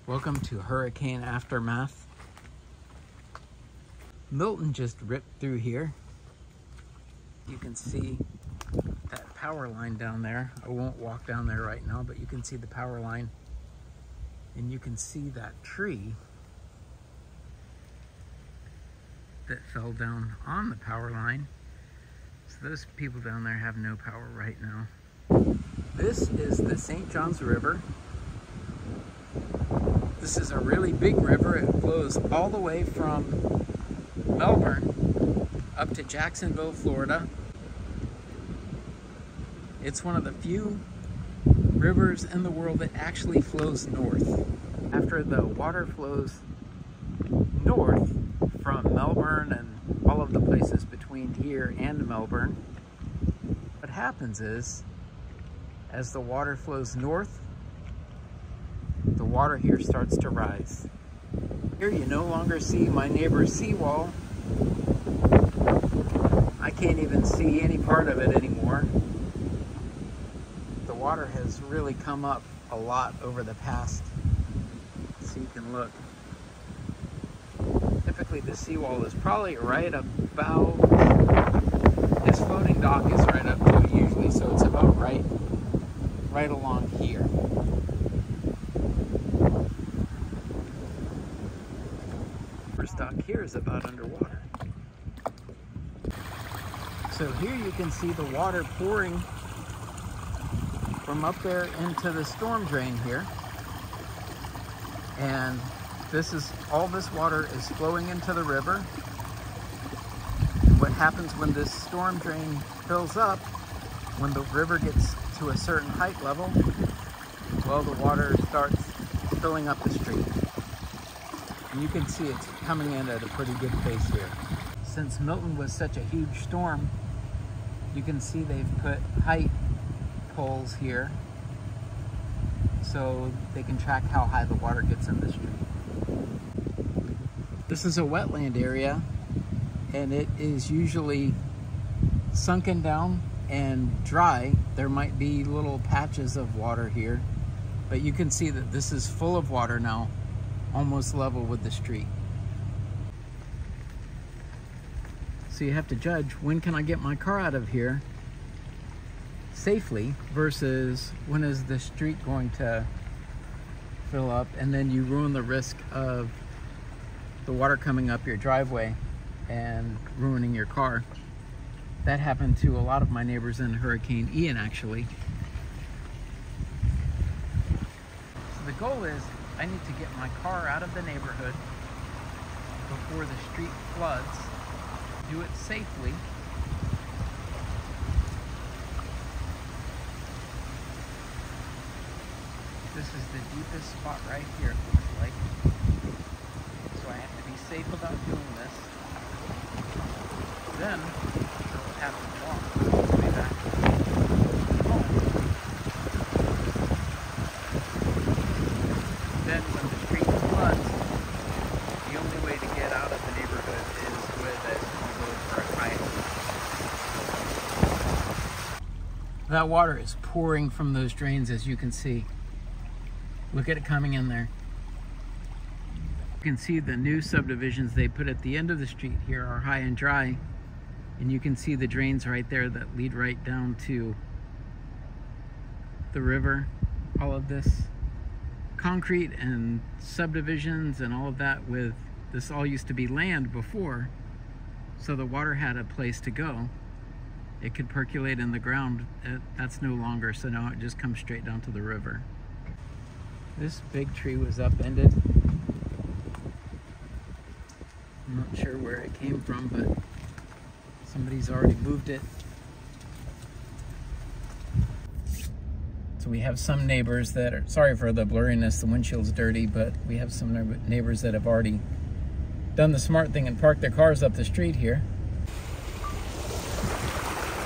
Welcome to Hurricane Aftermath. Milton just ripped through here. You can see that power line down there. I won't walk down there right now, but you can see the power line. And you can see that tree that fell down on the power line. So those people down there have no power right now. This is the St. Johns River. This is a really big river. It flows all the way from Melbourne up to Jacksonville, Florida. It's one of the few rivers in the world that actually flows north. After the water flows north from Melbourne and all of the places between here and Melbourne, what happens is, as the water flows north, the water here starts to rise. Here you no longer see my neighbor's seawall. I can't even see any part of it anymore. The water has really come up a lot over the past, so you can look. Typically the seawall is probably right about, this floating dock is right up to it usually, so it's about right along here. First dock here is about underwater. So here you can see the water pouring from up there into the storm drain here. And all this water is flowing into the river. What happens when this storm drain fills up, when the river gets to a certain height level, well, the water starts filling up the street. And you can see it's coming in at a pretty good pace here. Since Milton was such a huge storm, you can see they've put height poles here so they can track how high the water gets in the street. This is a wetland area, and it is usually sunken down and dry. There might be little patches of water here, but you can see that this is full of water now, almost level with the street. So you have to judge, when can I get my car out of here safely versus when is the street going to fill up, and then you ruin the risk of the water coming up your driveway and ruining your car. That happened to a lot of my neighbors in Hurricane Ian, actually. So the goal is, I need to get my car out of the neighborhood before the street floods, do it safely. This is the deepest spot right here, it looks like. So I have to be safe about doing this. Then I'll have to walk all the way back home. Then when the street floods, the only way to get out of the neighborhood is with a small boat or a kayak. That water is pouring from those drains, as you can see. Look at it coming in there. You can see the new subdivisions they put at the end of the street here are high and dry. And you can see the drains right there that lead right down to the river. All of this concrete and subdivisions and all of that, with this all used to be land before. So the water had a place to go. It could percolate in the ground. That's no longer, so now it just comes straight down to the river. This big tree was upended. I'm not sure where it came from, but somebody's already moved it. So we have some neighbors that are, sorry for the blurriness, the windshield's dirty, but we have some neighbors that have already done the smart thing and parked their cars up the street here.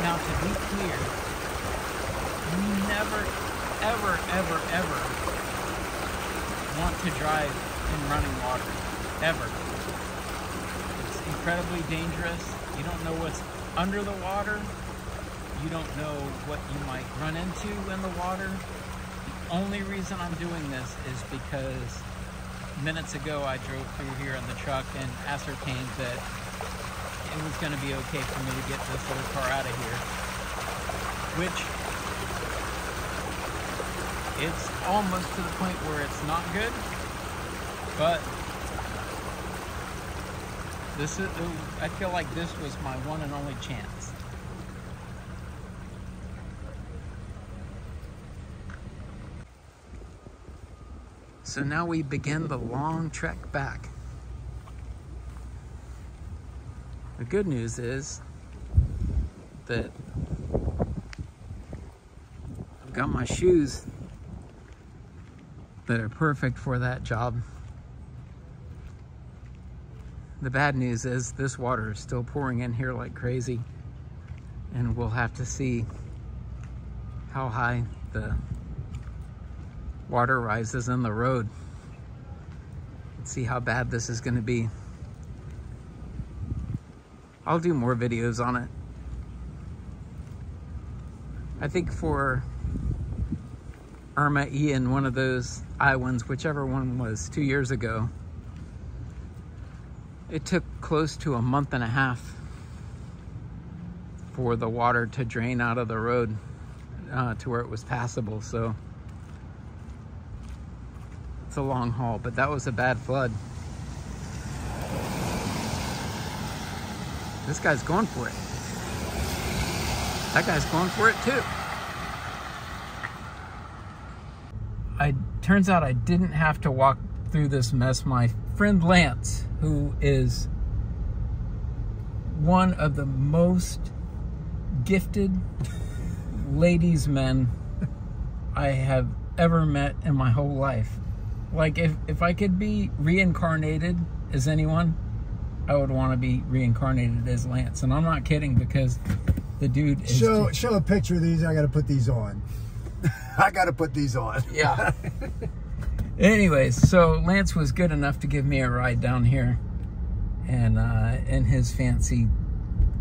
Now, to be clear, you never, ever, ever, ever want to drive in running water, ever. It's incredibly dangerous. You don't know what's under the water. You don't know what you might run into in the water. The only reason I'm doing this is because minutes ago I drove through here in the truck and ascertained that it was going to be okay for me to get this little car out of here, which it's almost to the point where it's not good, but this is, I feel like this was my one and only chance. So now we begin the long trek back. The good news is that I've got my shoes that are perfect for that job. The bad news is this water is still pouring in here like crazy, and we'll have to see how high the water rises in the road. Let's see how bad this is going to be. I'll do more videos on it. I think for Irma, Ian, one of those I ones, whichever one was 2 years ago, it took close to a month and a half for the water to drain out of the road to where it was passable. So it's a long haul, but that was a bad flood. This guy's going for it. That guy's going for it too. Turns out I didn't have to walk through this mess. My friend Lance, who is one of the most gifted ladies men I have ever met in my whole life. Like, if I could be reincarnated as anyone, I would want to be reincarnated as Lance. And I'm not kidding, because the dude is... Show a picture of these. I got to put these on. I got to put these on. Yeah. Anyways, so Lance was good enough to give me a ride down here. And in his fancy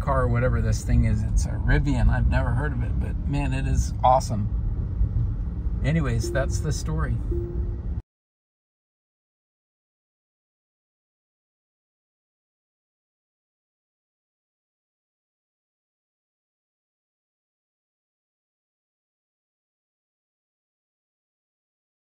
car, whatever this thing is, it's a Rivian. I've never heard of it, but man, it is awesome. Anyways, that's the story.